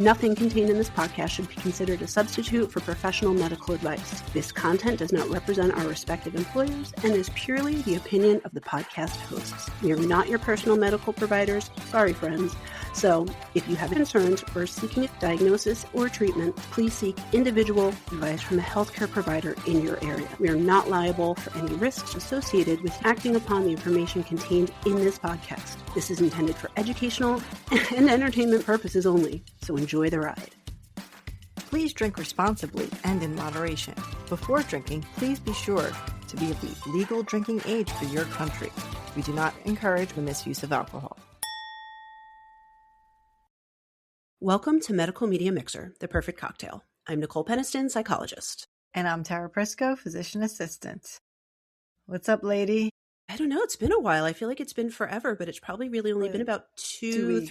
Nothing contained in this podcast should be considered a substitute for professional medical advice. This content does not represent our respective employers and is purely the opinion of the podcast hosts. We are not your personal medical providers. Sorry, friends. So, if you have concerns or seeking a diagnosis or treatment, please seek individual advice from a healthcare provider in your area. We are not liable for any risks associated with acting upon the information contained in this podcast. This is intended for educational and entertainment purposes only, so enjoy the ride. Please drink responsibly and in moderation. Before drinking, please be sure to be of the legal drinking age for your country. We do not encourage the misuse of alcohol. Welcome to Medical Media Mixer, the perfect cocktail. I'm Nicole Peniston, psychologist. And I'm Tara Prisco, physician assistant. What's up, lady? I don't know. It's been a while. I feel like it's been forever, but it's probably really only been about 3 weeks.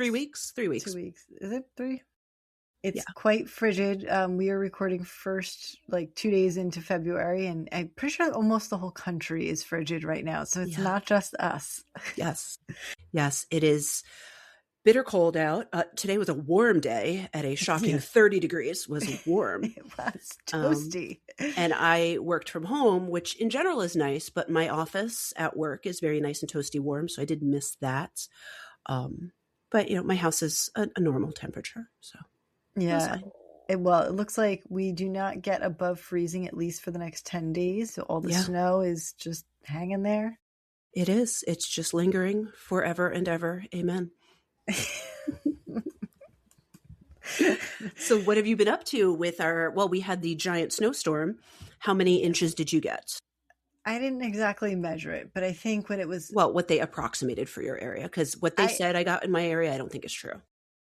3 weeks. 2 weeks. Is it 3? It's quite frigid. We are recording first, 2 days into February, and I'm pretty sure almost the whole country is frigid right now. So it's not just us. Yes. Yes, it is bitter cold out. Today was a warm day at a shocking 30 degrees. Was warm. It was toasty. And I worked from home, which in general is nice, but my office at work is very nice and toasty warm. So I did miss that. But, my house is a normal temperature. So yeah. It looks like we do not get above freezing at least for the next 10 days. So all the snow is just hanging there. It is. It's just lingering forever and ever. Amen. So what have you been up to with we had the giant snowstorm. How many inches did you get? I didn't exactly measure it, but I think when it was... Well, what they approximated for your area, because what they said I got in my area, I don't think is true.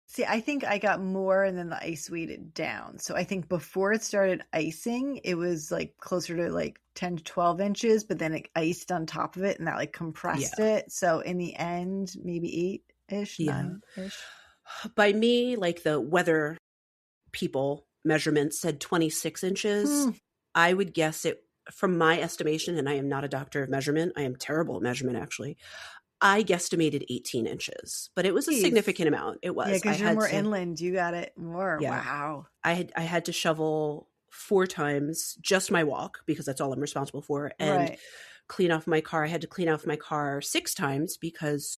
See, I think I got more and then the ice weighed it down. So I think before it started icing, it was closer to 10 to 12 inches, but then it iced on top of it and that compressed it. So in the end, maybe 8-ish, 9-ish. By me, the weather people measurement said 26 inches. I would guess it, from my estimation, and I am not a doctor of measurement. I am terrible at measurement, actually. I guesstimated 18 inches, but it was a significant amount. It was. Yeah, because you're more inland. You got it more. Yeah. Wow. I had to shovel 4 times just my walk, because that's all I'm responsible for, and clean off my car. I had to clean off my car 6 times because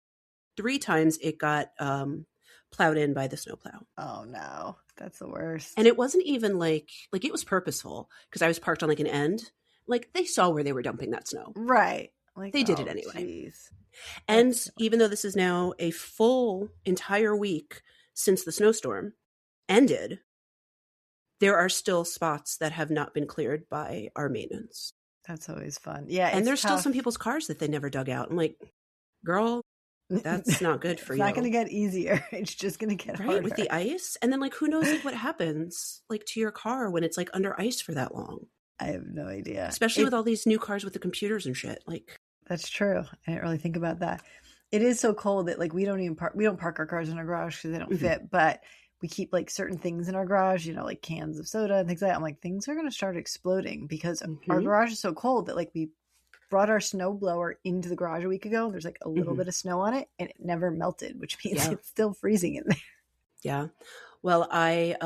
3 times it got plowed in by the snowplow. Oh no, that's the worst. And it wasn't even like it was purposeful, because I was parked on an end. They saw where they were dumping that snow. Right. They did it anyway. Geez. And even though this is now a full entire week since the snowstorm ended, there are still spots that have not been cleared by our maintenance. That's always fun. Yeah. And there's still some people's cars that they never dug out. I'm like, girl, that's not good for you. It's not going to get easier. It's just going to get harder. With the ice. And then who knows what happens to your car when it's under ice for that long. I have no idea. Especially with all these new cars with the computers and shit. That's true. I didn't really think about that. It is so cold that we don't park our cars in our garage because they don't fit, but we keep certain things in our garage, cans of soda and things like that. I'm things are going to start exploding because our garage is so cold that we brought our snow blower into the garage a week ago. There's a little bit of snow on it and it never melted, which means it's still freezing in there. Yeah. Well, I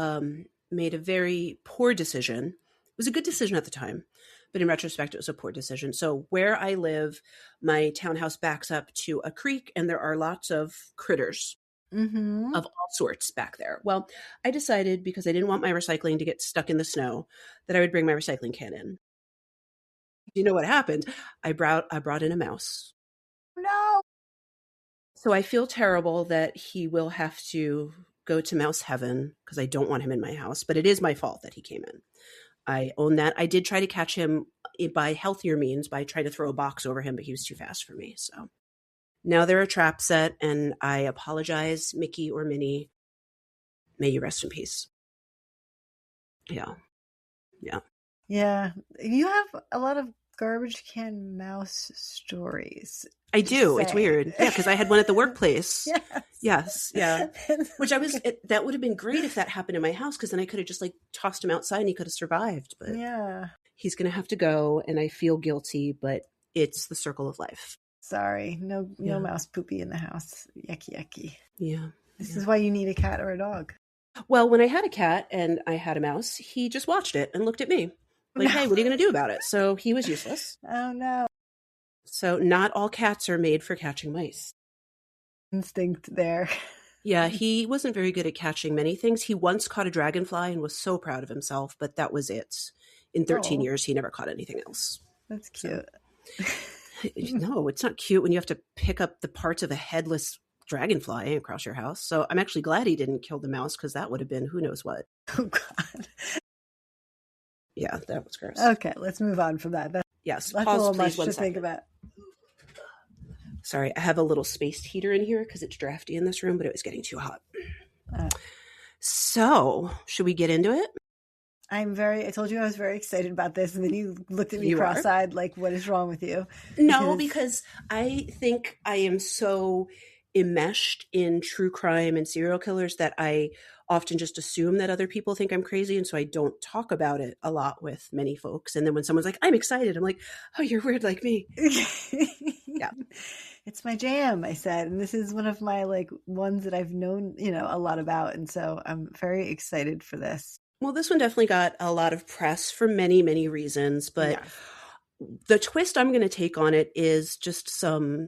made a very poor decision. It was a good decision at the time, but in retrospect, it was a poor decision. So where I live, my townhouse backs up to a creek and there are lots of critters of all sorts back there. Well, I decided, because I didn't want my recycling to get stuck in the snow, that I would bring my recycling can in. You know what happened? I brought in a mouse. No. So I feel terrible that he will have to go to mouse heaven because I don't want him in my house, but it is my fault that he came in. I own that. I did try to catch him by healthier means, by trying to throw a box over him, but he was too fast for me. So now they're a trap set, and I apologize, Mickey or Minnie. May you rest in peace. Yeah. Yeah. Yeah. You have a lot of garbage can mouse stories. I do. It's weird. Yeah, because I had one at the workplace. Yes. Yeah. Which that would have been great if that happened in my house, because then I could have just tossed him outside and he could have survived. But he's going to have to go, and I feel guilty, but it's the circle of life. Sorry. No mouse poopy in the house. Yucky, yucky. Yeah. This is why you need a cat or a dog. Well, when I had a cat and I had a mouse, he just watched it and looked at me like, No. hey, what are you going to do about it? So he was useless. Oh no. So not all cats are made for catching mice. Instinct there. Yeah, he wasn't very good at catching many things. He once caught a dragonfly and was so proud of himself, but that was it. In 13 Oh, years, he never caught anything else. that's So, cute. no, it's not cute when you have to pick up the parts of a headless dragonfly across your house. So I'm actually glad he didn't kill the mouse because that would have been who knows what. Oh God. Yeah, that was gross. Okay, let's move on from that. Yes, That's pause, a little please, much to 1 think second. about. Sorry, I have a little space heater in here because it's drafty in this room, but it was getting too hot. So, should we get into it? I told you I was very excited about this, and then you looked at me You are? cross-eyed like, what is wrong with you? No, because I think I am so enmeshed in true crime and serial killers that I often just assume that other people think I'm crazy. And so I don't talk about it a lot with many folks. And then when someone's like, I'm excited, I'm like, oh, you're weird like me. Yeah. It's my jam, I said. And this is one of my like ones that I've known, a lot about. And so I'm very excited for this. Well, this one definitely got a lot of press for many, many reasons. But the twist I'm going to take on it is just some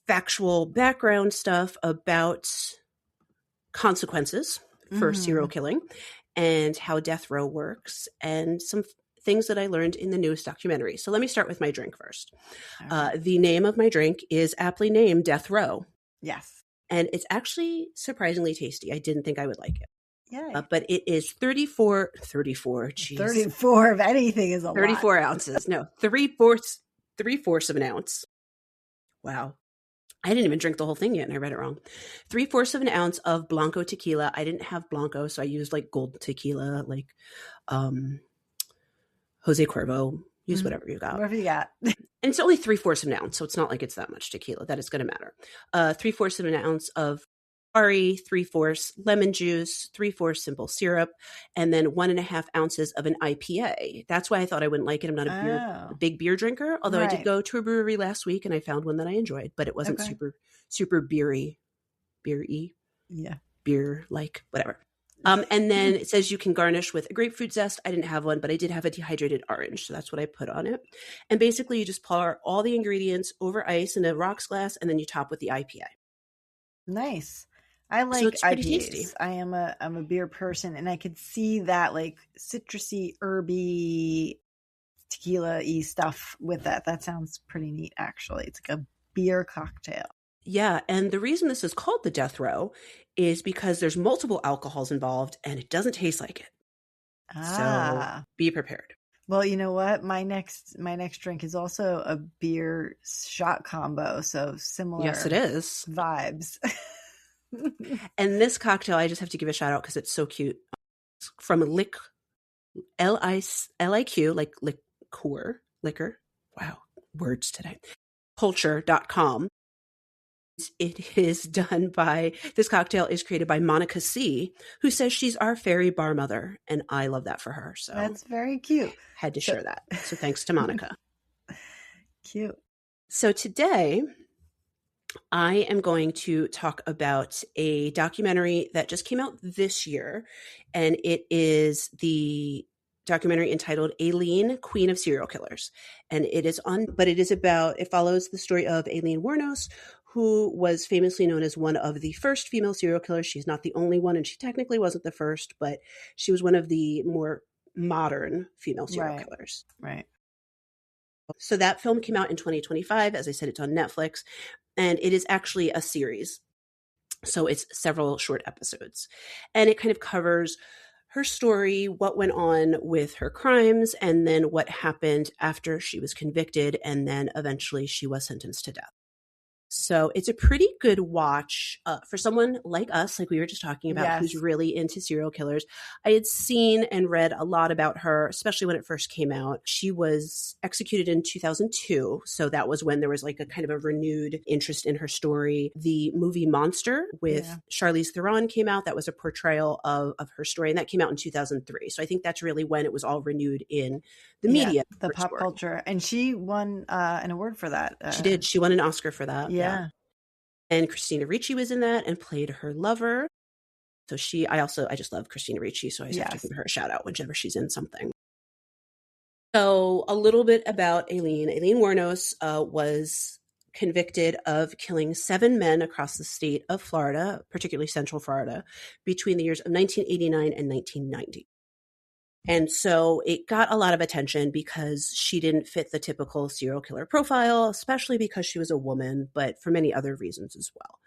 factual background stuff about consequences for serial killing and how death row works and some things that I learned in the newest documentary. So let me start with my drink first. The name of my drink is aptly named Death Row. Yes. And it's actually surprisingly tasty. I didn't think I would like it. Yeah. But it is 34, geez. 34 of anything is a 34 ounces. No, 3/4 of an ounce. Wow. I didn't even drink the whole thing yet, and I read it wrong. 3/4 of an ounce of Blanco tequila. I didn't have Blanco, so I used like gold tequila, like Jose Cuervo. Use whatever you got. Whatever you got. And it's only 3/4 of an ounce, so it's not like it's that much tequila that it's going to matter. 3/4 of an ounce of Ari, 3/4 lemon juice, 3/4 simple syrup, and then 1.5 ounces of an IPA. That's why I thought I wouldn't like it. I'm not a big beer drinker, although I did go to a brewery last week and I found one that I enjoyed, but it wasn't super beery. Yeah. Beer-like, whatever. And then it says you can garnish with a grapefruit zest. I didn't have one, but I did have a dehydrated orange, so that's what I put on it. And basically you just pour all the ingredients over ice in a rocks glass, and then you top with the IPA. Nice. I like IPAs. Tasty. I'm a beer person, and I could see that like citrusy, herby, tequila-y stuff with that. That sounds pretty neat, actually. It's like a beer cocktail. Yeah, and the reason this is called the Death Row is because there's multiple alcohols involved, and it doesn't taste like it. So be prepared. Well, you know what? My next drink is also a beer shot combo, so similar. Yes, it is. Vibes. And this cocktail, I just have to give a shout out because it's so cute. It's from L-I-Q, like liquor. Wow, words today. Culture.com. It is done by, this cocktail is created by Monica C., who says she's our fairy bar mother. And I love that for her. So that's very cute. Had to share that. So thanks to Monica. Cute. So today I am going to talk about a documentary that just came out this year. And it is the documentary entitled Aileen, Queen of Serial Killers. And it follows the story of Aileen Wuornos, who was famously known as one of the first female serial killers. She's not the only one, and she technically wasn't the first, but she was one of the more modern female serial killers. Right. So that film came out in 2025. As I said, it's on Netflix, and it is actually a series. So it's several short episodes, and it kind of covers her story, what went on with her crimes, and then what happened after she was convicted, and then eventually she was sentenced to death. So it's a pretty good watch for someone like us, like we were just talking about, who's really into serial killers. I had seen and read a lot about her, especially when it first came out. She was executed in 2002. So that was when there was like a kind of a renewed interest in her story. The movie Monster with Charlize Theron came out. That was a portrayal of her story, and that came out in 2003. So I think that's really when it was all renewed in the media. The pop culture. And she won an award for that. She did. She won an Oscar for that. Yeah. And Christina Ricci was in that and played her lover. So I just love Christina Ricci, so I just have to Yes. give her a shout out whenever she's in something. So a little bit about Aileen. Aileen Wuornos was convicted of killing 7 men across the state of Florida, particularly Central Florida, between the years of 1989 and 1990. And so it got a lot of attention because she didn't fit the typical serial killer profile, especially because she was a woman, but for many other reasons as well.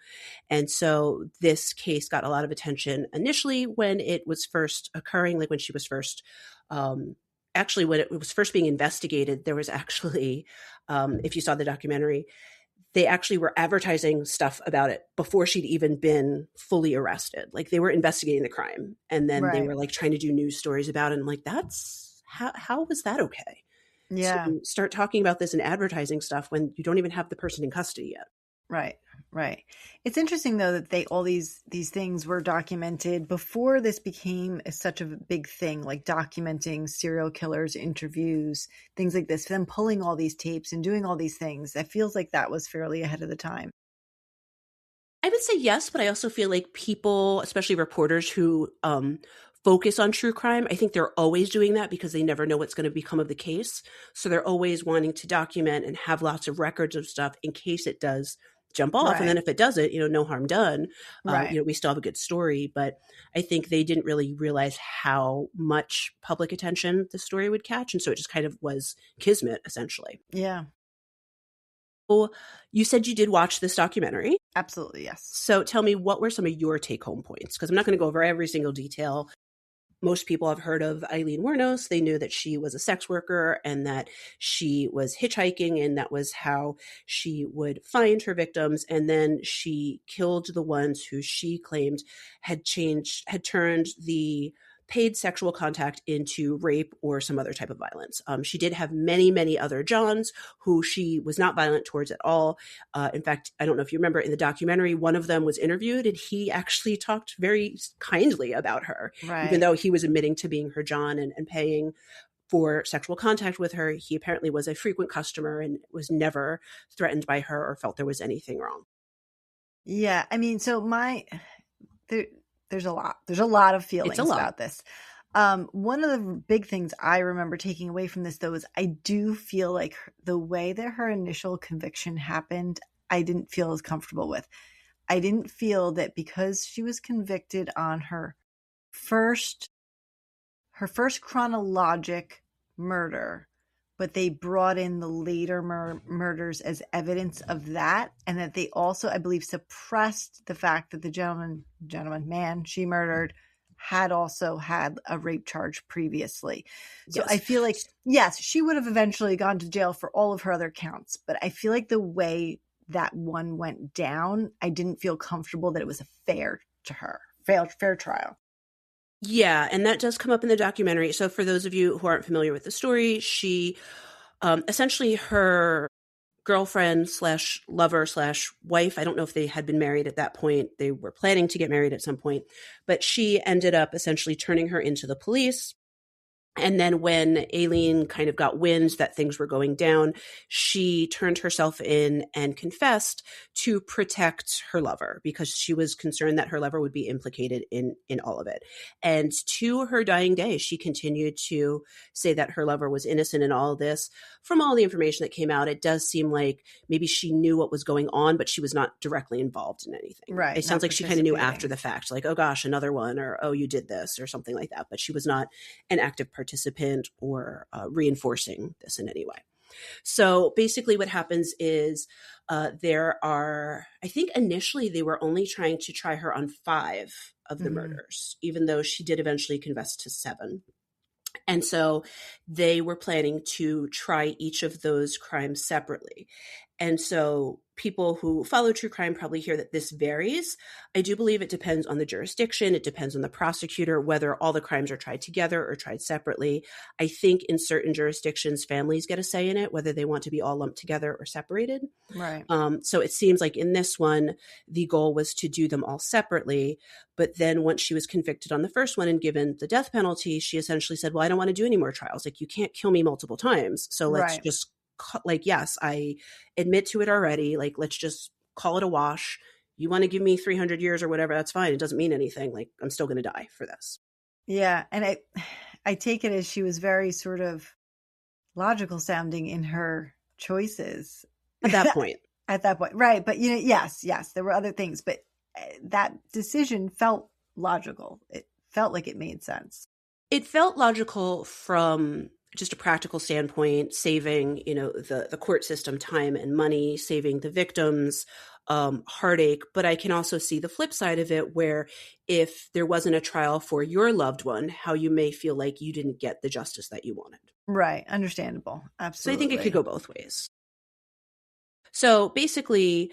And so this case got a lot of attention initially when it was first occurring, like when she was first, actually, when it was first being investigated, there was actually, if you saw the documentary, they actually were advertising stuff about it before she'd even been fully arrested. Like they were investigating the crime and then they Right. were like trying to do news stories about it. And I'm like, that's how was that okay? Yeah. To start talking about this and advertising stuff when you don't even have the person in custody yet. Right. Right. It's interesting though that all these things were documented before this became such a big thing, like documenting serial killers, interviews, things like this, them pulling all these tapes and doing all these things. That feels like that was fairly ahead of the time. I would say yes, but I also feel like people, especially reporters who focus on true crime, I think they're always doing that because they never know what's going to become of the case. So they're always wanting to document and have lots of records of stuff in case it does jump off. Right. And then if it doesn't, no harm done. Right. We still have a good story. But I think they didn't really realize how much public attention the story would catch. And so it just kind of was kismet, essentially. Yeah. So you said you did watch this documentary. Absolutely, yes. So tell me, what were some of your take-home points? Because I'm not going to go over every single detail. Most people have heard of Aileen Wuornos. They knew that she was a sex worker and that she was hitchhiking, and that was how she would find her victims. And then she killed the ones who she claimed had turned the paid sexual contact into rape or some other type of violence. She did have many, many other Johns who she was not violent towards at all. In fact, I don't know if you remember in the documentary, one of them was interviewed and he actually talked very kindly about her. Right. Even though he was admitting to being her John and paying for sexual contact with her, he apparently was a frequent customer and was never threatened by her or felt there was anything wrong. Yeah. I mean, so there's a lot of feelings about this. One of the big things I remember taking away from this, though, is I do feel like the way that her initial conviction happened, I didn't feel as comfortable with. I didn't feel that because she was convicted on her first chronologic murder, but they brought in the later murders as evidence of that, and that they also, I believe, suppressed the fact that the man she murdered had also had a rape charge previously. So yes. I feel like, yes, she would have eventually gone to jail for all of her other counts, but I feel like the way that one went down, I didn't feel comfortable that it was a fair trial. Yeah, and that does come up in the documentary. So for those of you who aren't familiar with the story, she essentially her girlfriend / lover / wife, I don't know if they had been married at that point. They were planning to get married at some point, but she ended up essentially turning her into the police. And then when Aileen kind of got wind that things were going down, she turned herself in and confessed to protect her lover because she was concerned that her lover would be implicated in all of it. And to her dying day, she continued to say that her lover was innocent in all of this. From all the information that came out, it does seem like maybe she knew what was going on, but she was not directly involved in anything. Right. It sounds like she kind of knew after the fact, like, oh gosh, another one, or oh, you did this, or something like that. But she was not an active participant or reinforcing this in any way. So basically what happens is there are, I think initially they were only trying to try her on 5 of the murders, even though she did eventually confess to 7. And so they were planning to try each of those crimes separately. And so people who follow true crime probably hear that this varies. I do believe it depends on the jurisdiction. It depends on the prosecutor, whether all the crimes are tried together or tried separately. I think in certain jurisdictions, families get a say in it, whether they want to be all lumped together or separated. Right. So it seems like in this one, the goal was to do them all separately. But then once she was convicted on the first one and given the death penalty, she essentially said, well, I don't want to do any more trials. Like, you can't kill me multiple times. So let's just, like, yes, I admit to it already. Like, let's just call it a wash. you want to give me 300 years or whatever, that's fine. It doesn't mean anything. Like, I'm still going to die for this. Yeah. And I take it as she was very sort of logical sounding in her choices. At that point. At that point. Right. But, yes, there were other things, but that decision felt logical. It felt like it made sense. It felt logical from just a practical standpoint, saving, the court system time and money, saving the victims heartache. But I can also see the flip side of it, where if there wasn't a trial for your loved one, how you may feel like you didn't get the justice that you wanted. Right. Understandable. Absolutely. So I think it could go both ways. So basically,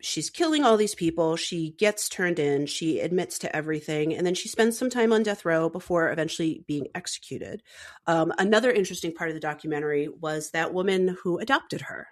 she's killing all these people. She gets turned in. She admits to everything. And then she spends some time on death row before eventually being executed. Another interesting part of the documentary was that woman who adopted her.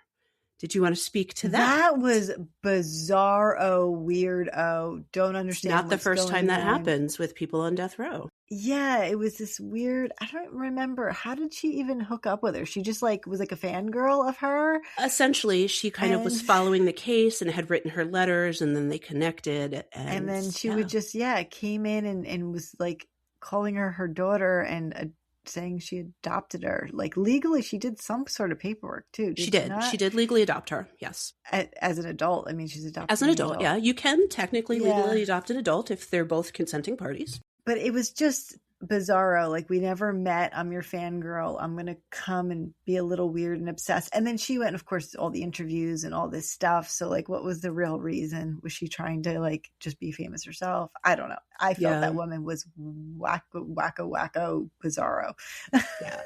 Did you want to speak to that? That was bizarro, weirdo. Don't understand. It's not the first time that happens with people on death row. Yeah, it was this weird, I don't remember. How did she even hook up with her? She just was like a fangirl of her? Essentially, she kind of was following the case and had written her letters, and then they connected. And then she would just, came in and was like calling her daughter and saying she adopted her. Like legally, she did some sort of paperwork too. She did. She did legally adopt her. Yes. As an adult. I mean, she's adopted as an adult. Yeah. You can technically legally adopt an adult if they're both consenting parties. But it was just bizarro. Like, we never met. I'm your fangirl. I'm going to come and be a little weird and obsessed. And then she went, of course, all the interviews and all this stuff. So like, what was the real reason? Was she trying to like just be famous herself? I don't know. I felt that woman was wacko, bizarro. Yeah.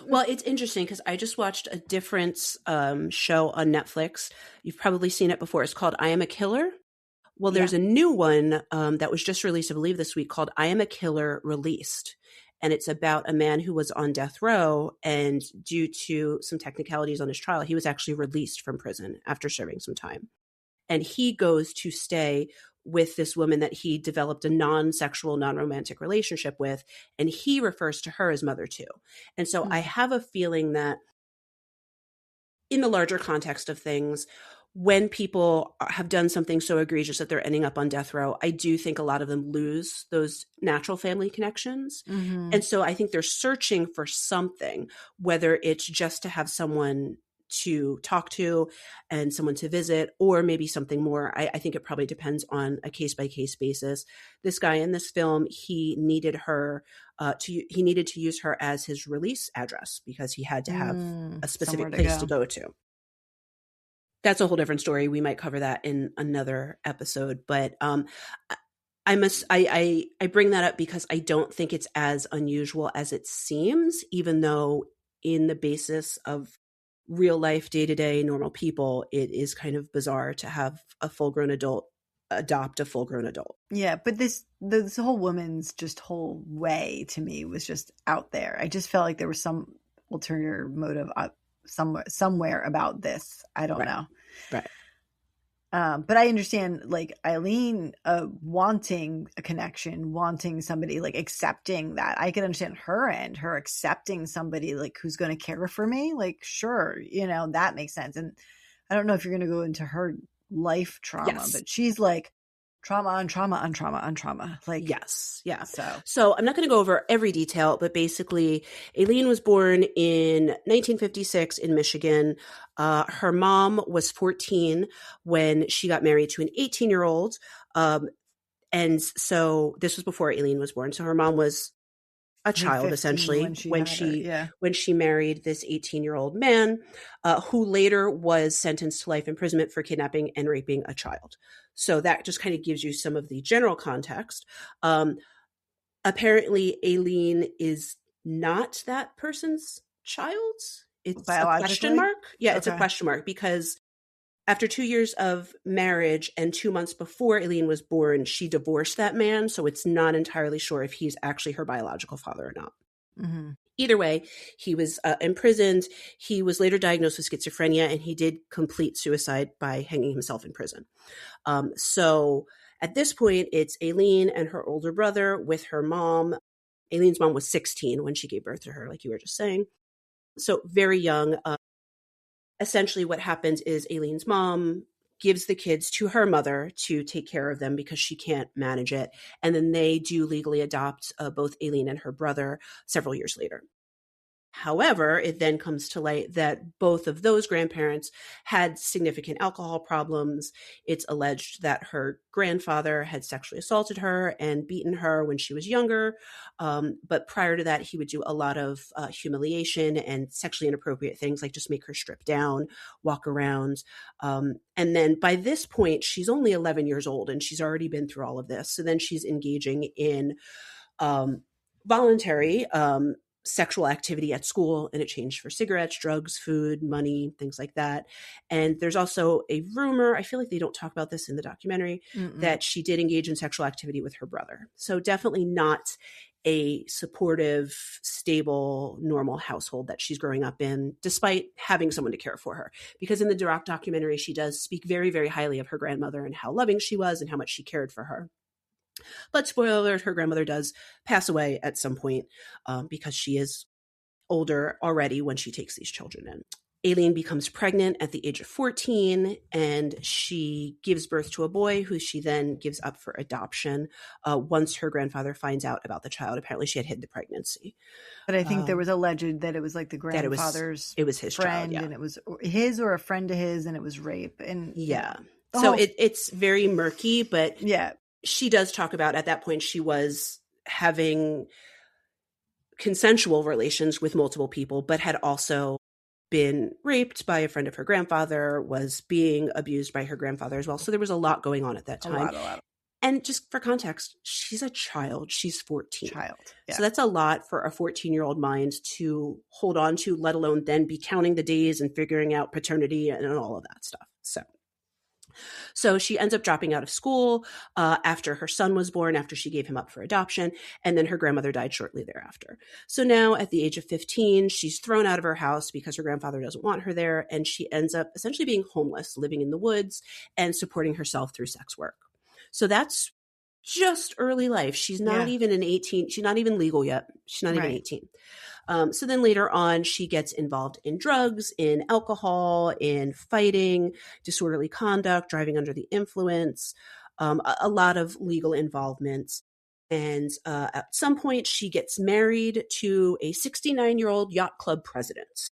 Well, it's interesting because I just watched a different show on Netflix. You've probably seen it before. It's called I Am a Killer. Well, there's a new one that was just released, I believe, this week called I Am a Killer Released. And it's about a man who was on death row, and due to some technicalities on his trial, he was actually released from prison after serving some time. And he goes to stay with this woman that he developed a non-sexual, non-romantic relationship with. And he refers to her as mother too. And so I have a feeling that in the larger context of things, when people have done something so egregious that they're ending up on death row, I do think a lot of them lose those natural family connections. Mm-hmm. And so I think they're searching for something, whether it's just to have someone to talk to and someone to visit, or maybe something more. I think it probably depends on a case-by-case basis. This guy in this film, he needed her he needed to use her as his release address because he had to have a specific place to go to. That's a whole different story. We might cover that in another episode, but I bring that up because I don't think it's as unusual as it seems, even though in the basis of real life, day-to-day normal people, it is kind of bizarre to have a full-grown adult adopt a full-grown adult. Yeah, but this whole woman's just whole way to me was just out there. I just felt like there was some ulterior motive somewhere about this. I don't know. Right. But I understand like Aileen wanting a connection, wanting somebody, like accepting that. I can understand her end, her accepting somebody like who's going to care for me. Like, sure, that makes sense. And I don't know if you're going to go into her life trauma, but she's like trauma on trauma on trauma on trauma. Like, yes. Yeah. So I'm not going to go over every detail, but basically Aileen was born in 1956 in Michigan. Her mom was 14 when she got married to an 18-year-old. And so this was before Aileen was born. So her mom was a child essentially when she married this 18-year-old man who later was sentenced to life imprisonment for kidnapping and raping a child. So that just kind of gives you some of the general context. Apparently Aileen is not that person's child. It's a question mark. Yeah, it's a question mark because after 2 years of marriage and 2 months before Aileen was born, she divorced that man. So it's not entirely sure if he's actually her biological father or not. Mm-hmm. Either way, he was imprisoned. He was later diagnosed with schizophrenia, and he did complete suicide by hanging himself in prison. So at this point, it's Aileen and her older brother with her mom. Aileen's mom was 16 when she gave birth to her, like you were just saying. So very young. Essentially what happens is Aileen's mom gives the kids to her mother to take care of them because she can't manage it. And then they do legally adopt both Aileen and her brother several years later. However, it then comes to light that both of those grandparents had significant alcohol problems. It's alleged that her grandfather had sexually assaulted her and beaten her when she was younger. But prior to that, he would do a lot of humiliation and sexually inappropriate things, like just make her strip down, walk around. And then by this point, she's only 11 years old and she's already been through all of this. So then she's engaging in voluntary sexual activity at school in exchange for cigarettes, drugs, food, money, things like that. And there's also a rumor, I feel like they don't talk about this in the documentary, that she did engage in sexual activity with her brother. So definitely not a supportive, stable, normal household that she's growing up in, despite having someone to care for her. Because in the documentary, she does speak very, very highly of her grandmother and how loving she was and how much she cared for her. But spoiler alert, her grandmother does pass away at some point because she is older already when she takes these children in. Aileen becomes pregnant at the age of 14, and she gives birth to a boy who she then gives up for adoption once her grandfather finds out about the child. Apparently she had hid the pregnancy. But I think there was alleged that it was like the grandfather's it was his friend, child, yeah. And it was his or a friend of his, and it was rape. And yeah. So it's very murky, but yeah. She does talk about at that point she was having consensual relations with multiple people, but had also been raped by a friend of her grandfather, was being abused by her grandfather as well. So there was a lot going on at that time. A lot. And just for context, she's a child. She's 14. Yeah. So that's a lot for a 14-year-old mind to hold on to, let alone then be counting the days and figuring out paternity and all of that stuff. So she ends up dropping out of school after her son was born, after she gave him up for adoption, and then her grandmother died shortly thereafter. So now at the age of 15, she's thrown out of her house because her grandfather doesn't want her there, and she ends up essentially being homeless, living in the woods, and supporting herself through sex work. So that's just early life. She's not even an 18. She's not even legal yet. She's not even 18. So then later on, she gets involved in drugs, in alcohol, in fighting, disorderly conduct, driving under the influence, a lot of legal involvement. And at some point, she gets married to a 69-year-old yacht club president.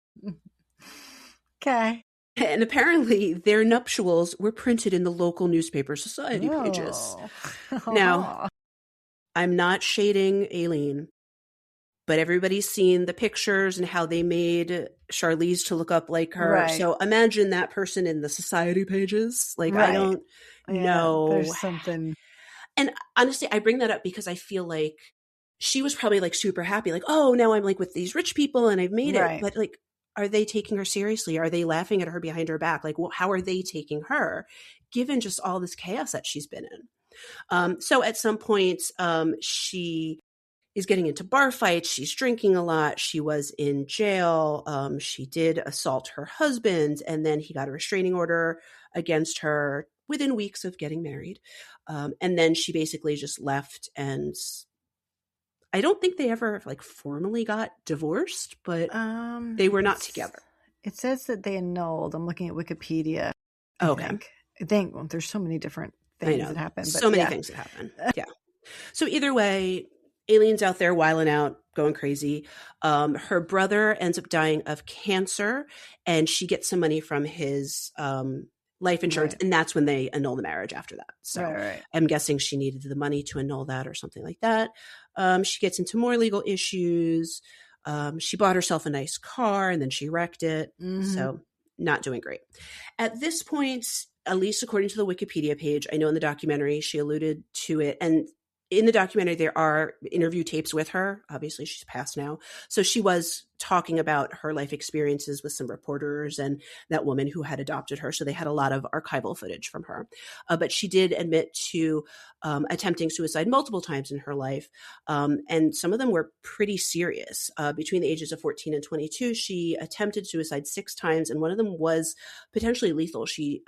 Okay. And apparently their nuptials were printed in the local newspaper society pages. Now, I'm not shading Aileen, but everybody's seen the pictures and how they made Charlize to look up like her. Right. So imagine that person in the society pages. Like, I don't know. There's something. And honestly, I bring that up because I feel like she was probably like super happy. Like, oh, now I'm like with these rich people and I've made it. But like, are they taking her seriously? Are they laughing at her behind her back? Like, well, how are they taking her given just all this chaos that she's been in? So at some point, she is getting into bar fights. She's drinking a lot. She was in jail. She did assault her husband, and then he got a restraining order against her within weeks of getting married. And then she basically just left, and I don't think they ever like formally got divorced, but they were not together. It says that they annulled. I'm looking at Wikipedia. I think well, there's so many different things that happen. So many things that happen. Yeah. So either way, Aileen's out there wilding out, going crazy. Her brother ends up dying of cancer, and she gets some money from his life insurance, and that's when they annul the marriage after that. So I'm guessing she needed the money to annul that or something like that. She gets into more legal issues. She bought herself a nice car, and then she wrecked it. So not doing great. At this point, at least according to the Wikipedia page, I know in the documentary she alluded to it, and in the documentary, there are interview tapes with her. Obviously, she's passed now. So she was talking about her life experiences with some reporters and that woman who had adopted her. So they had a lot of archival footage from her. But she did admit to attempting suicide multiple times in her life. And some of them were pretty serious. Between the ages of 14 and 22, she attempted suicide 6 times. And one of them was potentially lethal. She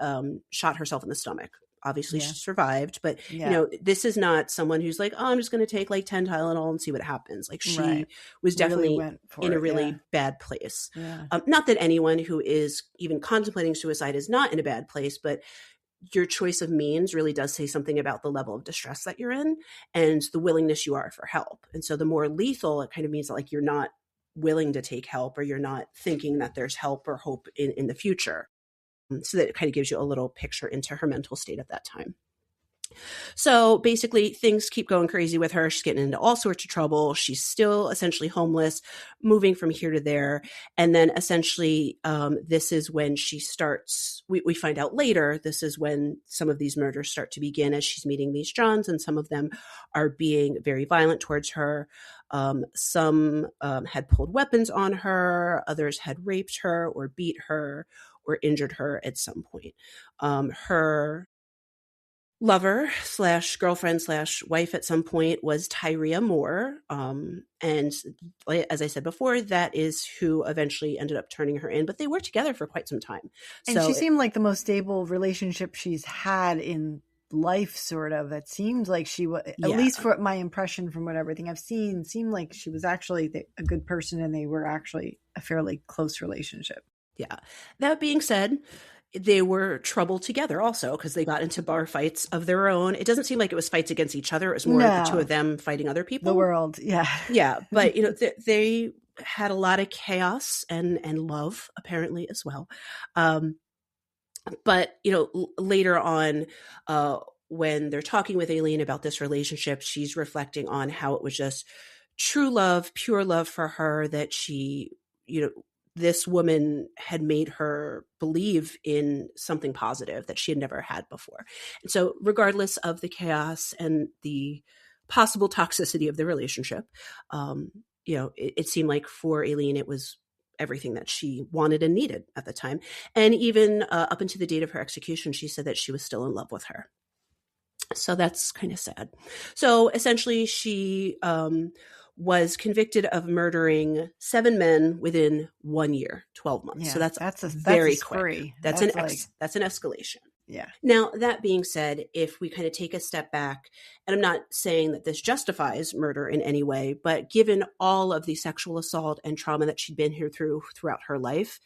shot herself in the stomach. Obviously, she survived, but you know, this is not someone who's like, oh, I'm just going to take like 10 Tylenol and see what happens. Like she was definitely in a really bad place. Not that anyone who is even contemplating suicide is not in a bad place, but your choice of means really does say something about the level of distress that you're in and the willingness you are for help. And so the more lethal, it kind of means that like you're not willing to take help, or you're not thinking that there's help or hope in the future. So that it kind of gives you a little picture into her mental state at that time. So basically, things keep going crazy with her. She's getting into all sorts of trouble. She's still essentially homeless, moving from here to there. And then essentially, this is when she starts, we find out later, this is when some of these murders start to begin as she's meeting these Johns, and some of them are being very violent towards her. Some had pulled weapons on her. Others had raped her or beat her or injured her at some point. Her lover slash girlfriend slash wife at some point was Tyria Moore. And as I said before, that is who eventually ended up turning her in, but they were together for quite some time. And she seemed like the most stable relationship she's had in life, sort of. It seemed like she was, at least for my impression from what everything I've seen, seemed like she was actually a good person, and they were actually a fairly close relationship. Yeah. That being said, they were trouble together also, because they got into bar fights of their own. It doesn't seem like it was fights against each other. It was more the two of them fighting other people. The world. Yeah. Yeah. But, they had a lot of chaos and love apparently as well. But, later on, when they're talking with Aileen about this relationship, she's reflecting on how it was just true love, pure love for her, that she, this woman had made her believe in something positive that she had never had before. And so regardless of the chaos and the possible toxicity of the relationship, it seemed like for Aileen, it was everything that she wanted and needed at the time. And even up until the date of her execution, she said that she was still in love with her. So that's kind of sad. So essentially she was convicted of murdering 7 men within 1 year, 12 months. Yeah, so that's very quick. That's an escalation. Yeah. Now, that being said, if we kind of take a step back, and I'm not saying that this justifies murder in any way, but given all of the sexual assault and trauma that she'd been here throughout her life,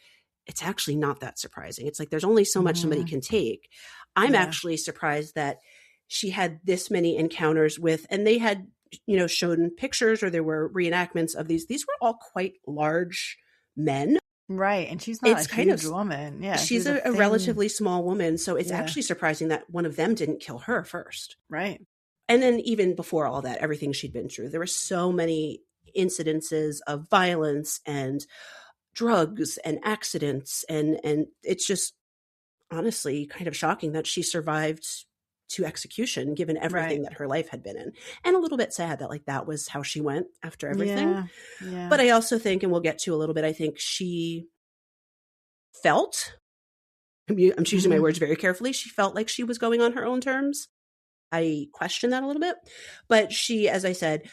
it's actually not that surprising. It's like there's only so much somebody can take. I'm actually surprised that she had this many encounters with, and they had, shown pictures, or there were reenactments of these. These were all quite large men. Right. And she's not a huge woman. Yeah. She's a relatively small woman. So it's actually surprising that one of them didn't kill her first. Right. And then even before all that, everything she'd been through, there were so many incidences of violence and drugs and accidents. And it's just honestly kind of shocking that she survived to execution, given everything that her life had been in. And a little bit sad that that was how she went after everything. Yeah. But I also think, and we'll get to a little bit, I think she felt, I'm choosing my words very carefully, she felt like she was going on her own terms. I question that a little bit. But she, as I said,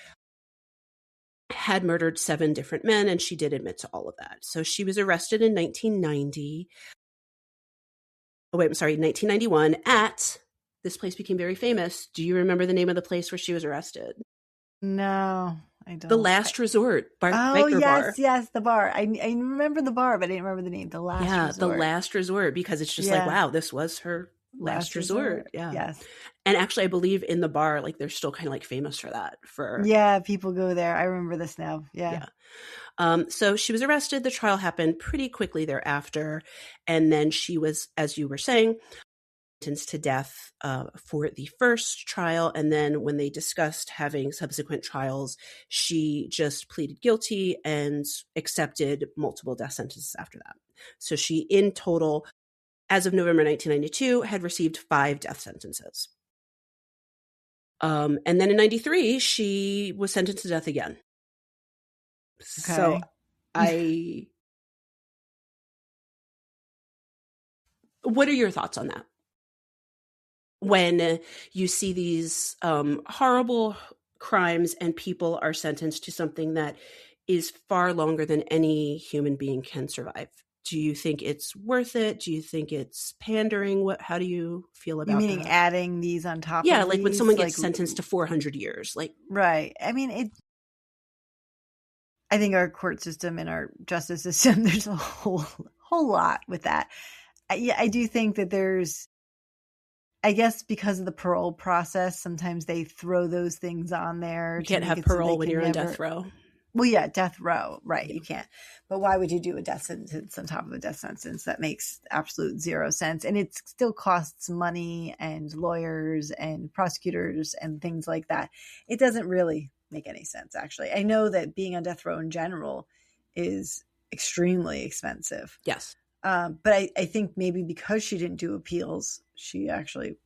had murdered 7 different men, and she did admit to all of that. So she was arrested in 1991 at, this place became very famous. Do you remember the name of the place where she was arrested? No, I don't. The Last Resort biker bar. Yes, the bar. I remember the bar, but I didn't remember the name. The Last Resort. The Last Resort, because it's just wow, this was her last resort. Yeah. Yes. And actually, I believe in the bar, they're still kind of famous for that. People go there. I remember this now. Yeah. So she was arrested. The trial happened pretty quickly thereafter. And then she was, as you were saying, sentenced to death for the first trial. And then when they discussed having subsequent trials, she just pleaded guilty and accepted multiple death sentences after that. So she, in total, as of November 1992, had received 5 death sentences. And then in 93, she was sentenced to death again. Okay. So what are your thoughts on that? When you see these horrible crimes and people are sentenced to something that is far longer than any human being can survive, do you think it's worth it? Do you think it's pandering? How do you feel about that? You meaning adding these on top of these? When someone gets sentenced to 400 years. Right. I mean, I think our court system and our justice system, there's a whole lot with that. I do think that there's I guess because of the parole process, sometimes they throw those things on there. You can't have parole when you're on death row. Well, yeah, death row, right? Yeah. You can't. But why would you do a death sentence on top of a death sentence? That makes absolute zero sense. And it still costs money and lawyers and prosecutors and things like that. It doesn't really make any sense, actually. I know that being on death row in general is extremely expensive. Yes. But I think maybe because she didn't do appeals, she actually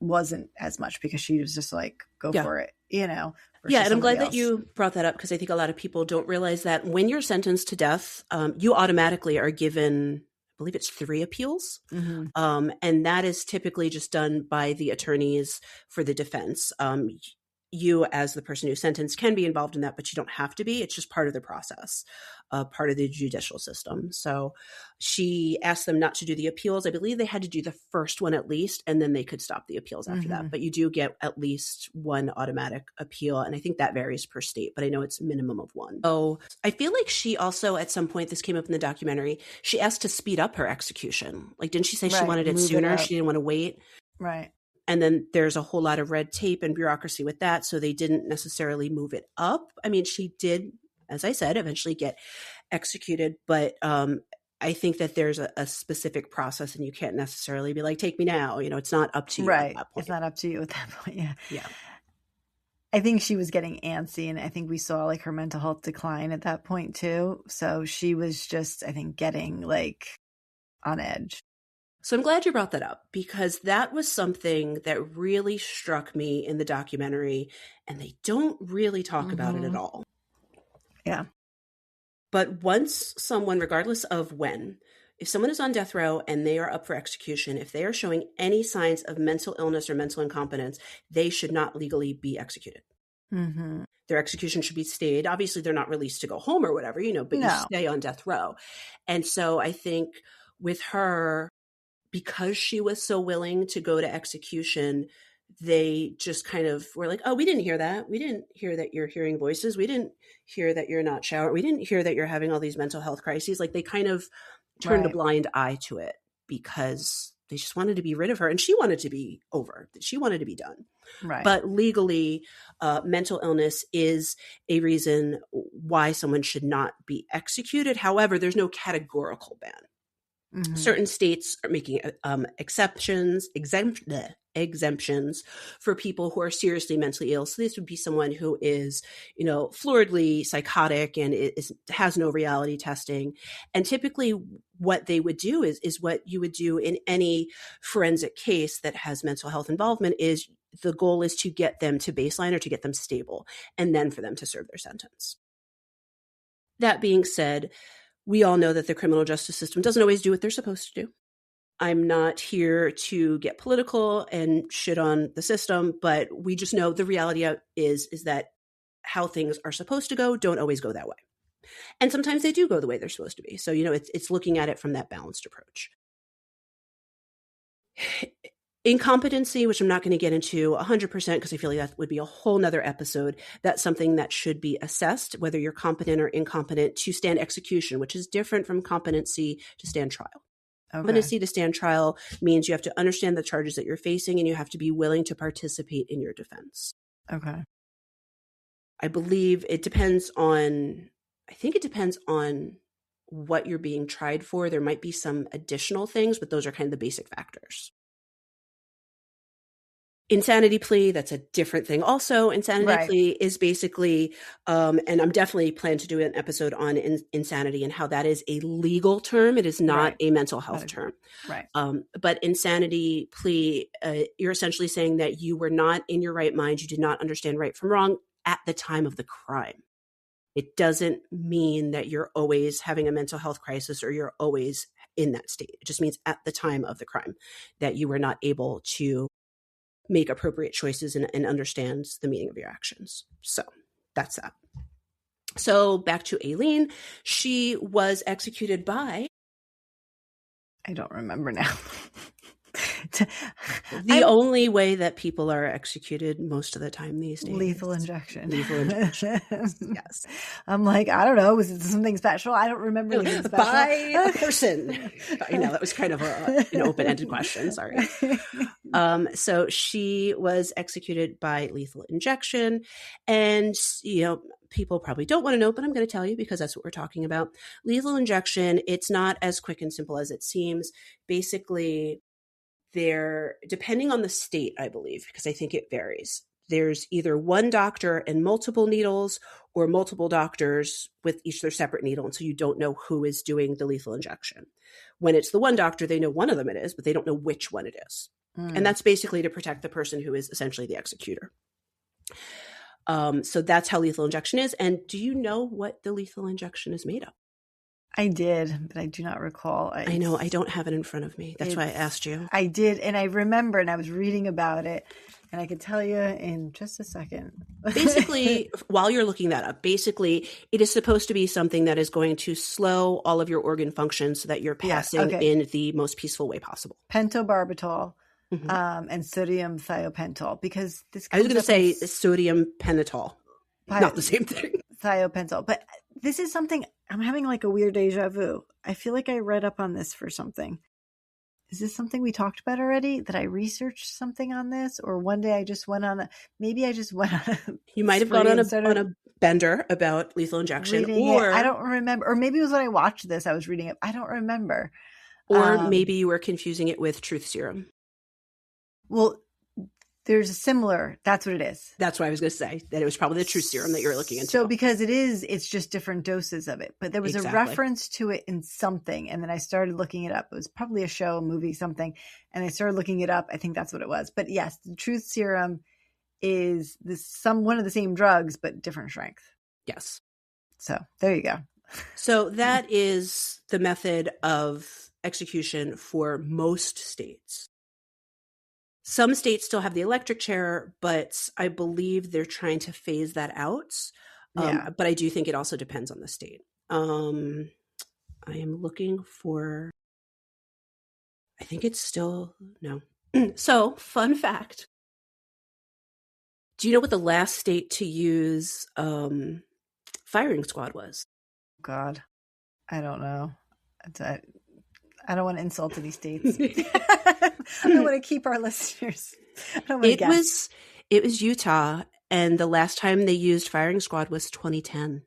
wasn't as much because she was just like, go for it, you know? Yeah, and I'm glad that you brought that up because I think a lot of people don't realize that when you're sentenced to death, you automatically are given, I believe it's 3 appeals. Mm-hmm. And that is typically just done by the attorneys for the defense. You as the person who's sentenced can be involved in that, but you don't have to be. It's just part of the process, part of the judicial system. So she asked them not to do the appeals. I believe they had to do the first one at least, and then they could stop the appeals after that. But you do get at least 1 automatic appeal. And I think that varies per state, but I know it's minimum of 1. So I feel like she also, at some point, this came up in the documentary, she asked to speed up her execution. Like, didn't she say she wanted it sooner? She didn't want to wait. Right. And then there's a whole lot of red tape and bureaucracy with that. So they didn't necessarily move it up. I mean, she did, as I said, eventually get executed. But I think that there's a specific process and you can't necessarily be like, take me now. You know, it's not up to you at that point. It's not up to you at that point. Yeah. Yeah. I think she was getting antsy, and I think we saw like her mental health decline at that point too. So she was just, I think, getting like on edge. So I'm glad you brought that up because that was something that really struck me in the documentary, and they don't really talk about it at all. Yeah. But once someone, regardless of when, if someone is on death row and they are up for execution, if they are showing any signs of mental illness or mental incompetence, they should not legally be executed. Mm-hmm. Their execution should be stayed. Obviously, they're not released to go home or whatever, you know, but you stay on death row. And so I think with her, because she was so willing to go to execution, they just kind of were like, oh, we didn't hear that. We didn't hear that you're hearing voices. We didn't hear that you're not showering. We didn't hear that you're having all these mental health crises. Like they kind of turned a blind eye to it because they just wanted to be rid of her. And she wanted to be over. She wanted to be done. Right. But legally, mental illness is a reason why someone should not be executed. However, there's no categorical ban. Mm-hmm. Certain states are making exemptions for people who are seriously mentally ill. So this would be someone who is, you know, floridly psychotic and has no reality testing. And typically what they would do is what you would do in any forensic case that has mental health involvement is the goal is to get them to baseline or to get them stable and then for them to serve their sentence. That being said, we all know that the criminal justice system doesn't always do what they're supposed to do. I'm not here to get political and shit on the system, but we just know the reality is that how things are supposed to go don't always go that way. And sometimes they do go the way they're supposed to be. So, you know, it's looking at it from that balanced approach. Incompetency, which I'm not going to get into 100% because I feel like that would be a whole nother episode. That's something that should be assessed, whether you're competent or incompetent to stand execution, which is different from competency to stand trial. Okay. Competency to stand trial means you have to understand the charges that you're facing and you have to be willing to participate in your defense. Okay. I believe it depends on what you're being tried for. There might be some additional things, but those are kind of the basic factors. Insanity plea, that's a different thing. Also, insanity plea is basically, and I'm definitely planning to do an episode on insanity and how that is a legal term. It is not a mental health term. Right. But insanity plea, you're essentially saying that you were not in your right mind. You did not understand right from wrong at the time of the crime. It doesn't mean that you're always having a mental health crisis or you're always in that state. It just means at the time of the crime that you were not able to make appropriate choices and understands the meaning of your actions. So that's that. So back to Aileen. She was executed by... I don't remember now. The only way that people are executed most of the time these days. Lethal injection. Lethal injection. Yes. I'm like, I don't know. Was it something special? I don't remember anything special. By a person. I know that was kind of an open-ended question. Sorry. So she was executed by lethal injection, and people probably don't want to know, but I'm going to tell you because that's what we're talking about. Lethal injection, it's not as quick and simple as it seems. Basically, depending on the state, I believe, because I think it varies. There's either one doctor and multiple needles or multiple doctors with each their separate needle. And so you don't know who is doing the lethal injection. When it's the one doctor, they know one of them it is, but they don't know which one it is. And that's basically to protect the person who is essentially the executor. So that's how lethal injection is. And do you know what the lethal injection is made of? I did, but I do not recall. I know. I don't have it in front of me. That's why I asked you. I did. And I remember, and I was reading about it, and I could tell you in just a second. Basically, while you're looking that up, basically, it is supposed to be something that is going to slow all of your organ functions so that you're passing in the most peaceful way possible. Pentobarbital. And sodium thiopental, because this I was going to say sodium pentobarbital, not the same thing. Thiopental, but this is something I'm having like a weird deja vu. I feel like I read up on this for something. Is this something we talked about already? That I researched something on this, or one day I just went on You might have gone on a bender about lethal injection, or I don't remember, or maybe it was when I watched this. I was reading it. I don't remember, or maybe you were confusing it with truth serum. Well, there's a similar, that's what it is. That's what I was going to say, that it was probably the truth serum that you were looking into. So because it's just different doses of it. But there was a reference to it in something. And then I started looking it up. It was probably a show, a movie, something. And I started looking it up. I think that's what it was. But yes, the truth serum is one of the same drugs, but different strength. Yes. So there you go. So that is the method of execution for most states. Some states still have the electric chair, but I believe they're trying to phase that out. But I do think it also depends on the state. I am looking for, I think it's still, no. So, fun fact. Do you know what the last state to use firing squad was? God, I don't know. I don't want to insult any states. I don't want to keep our listeners. I don't want to guess. It was Utah, and the last time they used firing squad was 2010.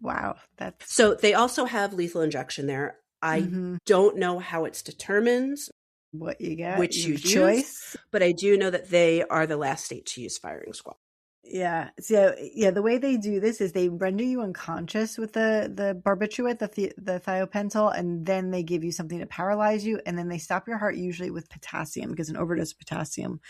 Wow. So they also have lethal injection there. I don't know how it's determined. What you get. Which you choose. But I do know that they are the last state to use firing squad. Yeah. So the way they do this is they render you unconscious with the barbiturate, the thiopental, and then they give you something to paralyze you, and then they stop your heart usually with potassium, because an overdose of potassium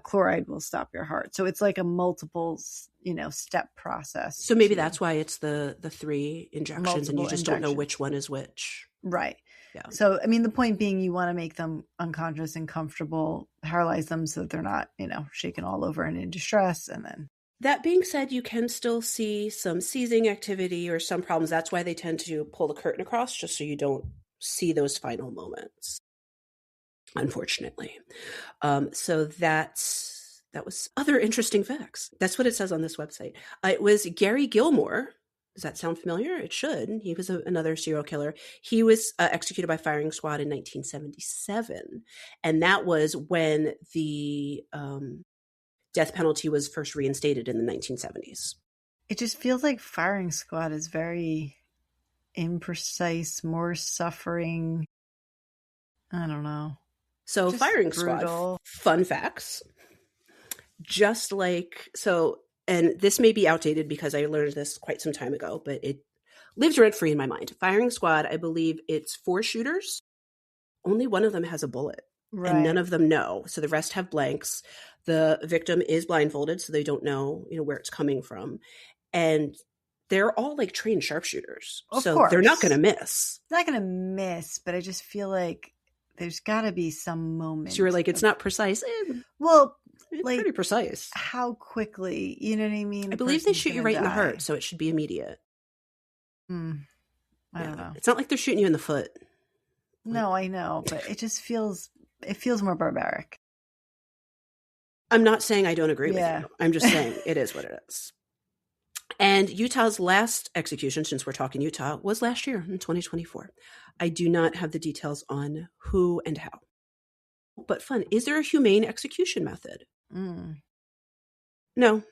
chloride will stop your heart. So it's like a multiple step process. So maybe that's why it's the 3 injections and you just don't know which one is which. Right. Yeah. So, I mean, the point being, you want to make them unconscious and comfortable, paralyze them so that they're not, shaking all over and in distress. And then. That being said, you can still see some seizing activity or some problems. That's why they tend to pull the curtain across, just so you don't see those final moments, unfortunately. So that was other interesting facts. That's what it says on this website. It was Gary Gilmore. Does that sound familiar? It should. He was another serial killer. He was executed by firing squad in 1977. And that was when the death penalty was first reinstated in the 1970s. It just feels like firing squad is very imprecise, more suffering. I don't know. So just firing brutal. Squad, fun facts. Just like, and this may be outdated because I learned this quite some time ago, but it lives rent-free in my mind. Firing squad, I believe it's 4 shooters. Only one of them has a bullet. Right. And none of them know. So the rest have blanks. The victim is blindfolded, so they don't know, where it's coming from. And they're all like trained sharpshooters. Of course. They're not going to miss. Not going to miss, but I just feel like there's got to be some moment. So you're like, it's not precise. Well, it's pretty precise. How quickly, you know what I mean? I believe they shoot you right in the heart, so it should be immediate. I don't know. It's not like they're shooting you in the foot. No, I know, but it just feels It feels more barbaric. I'm not saying I don't agree with Yeah. you. I'm just saying it is what it is. And Utah's last execution, since we're talking Utah, was last year in 2024. I do not have the details on who and how. But fun. Is there a humane execution method? No,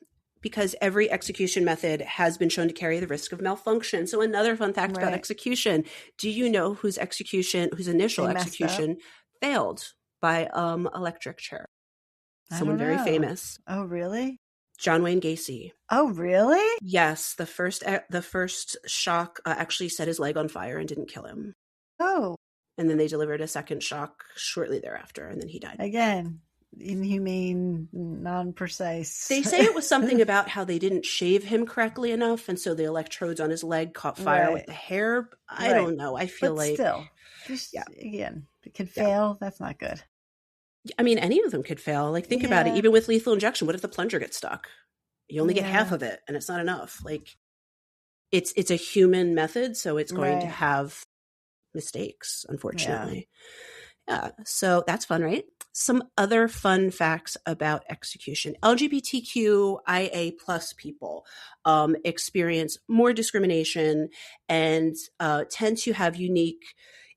because every execution method has been shown to carry the risk of malfunction. So another fun fact about execution. Do you know whose initial execution failed by electric chair? Someone very famous. Oh, really? John Wayne Gacy. Oh, really? Yes, the first shock actually set his leg on fire and didn't kill him. Oh. And then they delivered a second shock shortly thereafter, and then he died. Again, inhumane, non-precise. They say it was something about how they didn't shave him correctly enough, and so the electrodes on his leg caught fire with the hair. I don't know. I feel like still, again, it can fail. That's not good. I mean, any of them could fail. Like, think about it. Even with lethal injection, what if the plunger gets stuck? You only get half of it, and it's not enough. Like, it's a human method, so it's going to have mistakes, unfortunately. Yeah. So that's fun, right? Some other fun facts about execution. LGBTQ IA plus people experience more discrimination and tend to have unique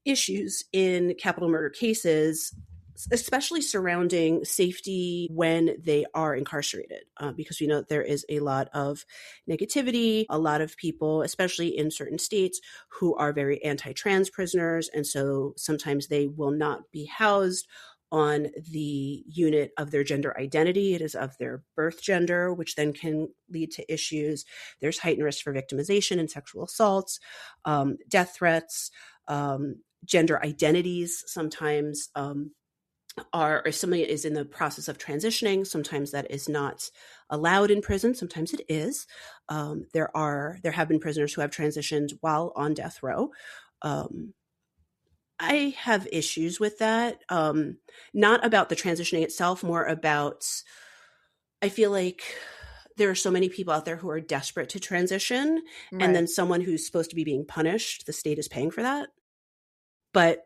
issues in capital murder cases, especially surrounding safety when they are incarcerated, because we know that there is a lot of negativity, a lot of people, especially in certain states, who are very anti-trans prisoners. And so sometimes they will not be housed on the unit of their gender identity. It is of their birth gender, which then can lead to issues. There's heightened risk for victimization and sexual assaults, death threats, gender identities sometimes are, if somebody is in the process of transitioning, sometimes that is not allowed in prison. Sometimes it is. There have been prisoners who have transitioned while on death row. I have issues with that. Not about the transitioning itself, more about, I feel like there are so many people out there who are desperate to transition, and then someone who's supposed to be being punished, the state is paying for that. But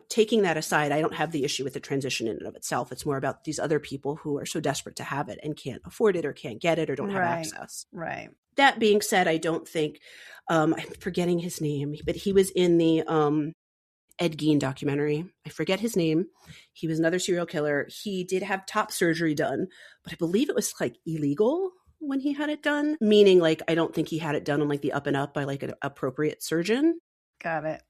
taking that aside, I don't have the issue with the transition in and of itself. It's more about these other people who are so desperate to have it and can't afford it or can't get it or don't have access. Right. That being said, I don't think, I'm forgetting his name, but he was in the Ed Gein documentary. I forget his name. He was another serial killer. He did have top surgery done, but I believe it was like illegal when he had it done, meaning like I don't think he had it done on like the up and up by like an appropriate surgeon. Got it.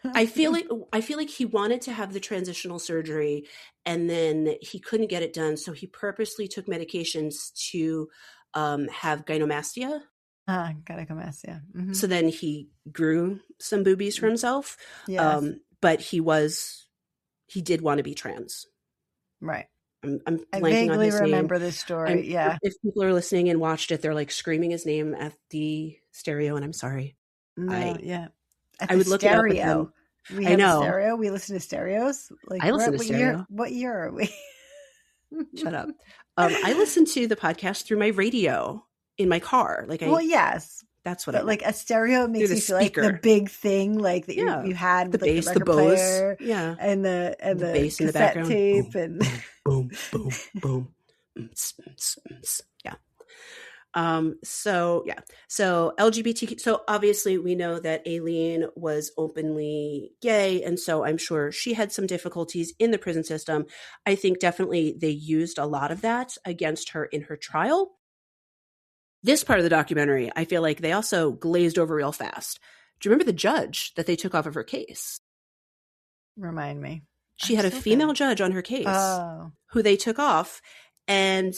I feel like he wanted to have the transitional surgery and then he couldn't get it done. So he purposely took medications to have gynecomastia. Gynecomastia. Mm-hmm. So then he grew some boobies for himself. Yes. But he did want to be trans. Right. I'm I blanking on his name. remember this story. If people are listening and watched it, they're like screaming his name at the stereo, and I'm sorry. At I would look stereo. it up with him. We have a stereo. We listen to stereos. Like, I listen to stereo. What year are we? Shut up. I listen to the podcast through my radio in my car. Yes. That's what but like a stereo makes you feel like the big thing, like that you had the like bass, the the record Bose, player, and the bass in the cassette background, tape, and boom, boom, boom. So LGBTQ. So obviously we know that Aileen was openly gay, and so I'm sure she had some difficulties in the prison system. I think definitely they used a lot of that against her in her trial. This part of the documentary, I feel like they also glazed over real fast. Do you remember the judge that they took off of her case? Remind me. She had a female judge on her case who they took off, and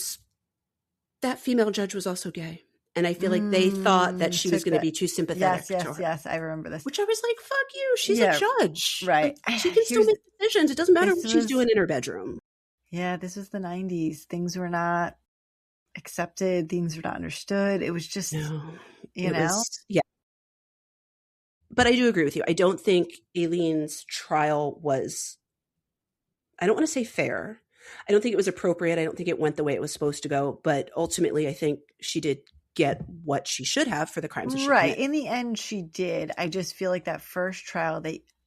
that female judge was also gay. And I feel like they thought that she was going to be too sympathetic to her. Yes, I remember this. Which I was like, fuck you. She's a judge. Right. Like, she can still make decisions. It doesn't matter what she's doing in her bedroom. Yeah, this was the 90s. Things were not accepted. Things were not understood. It was just, yeah. But I do agree with you. I don't think Aileen's trial was, I don't want to say fair. I don't think it was appropriate. I don't think it went the way it was supposed to go. But ultimately, I think she did get what she should have for the crimes that she committed. In the end, she did. I just feel like that first trial,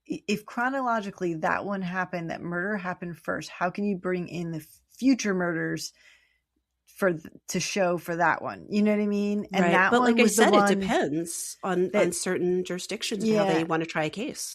if chronologically that one happened, that murder happened first, how can you bring in the future murders to show for that one? You know what I mean? And right. that But one like I was the said, it one depends on that, certain jurisdictions and how they want to try a case.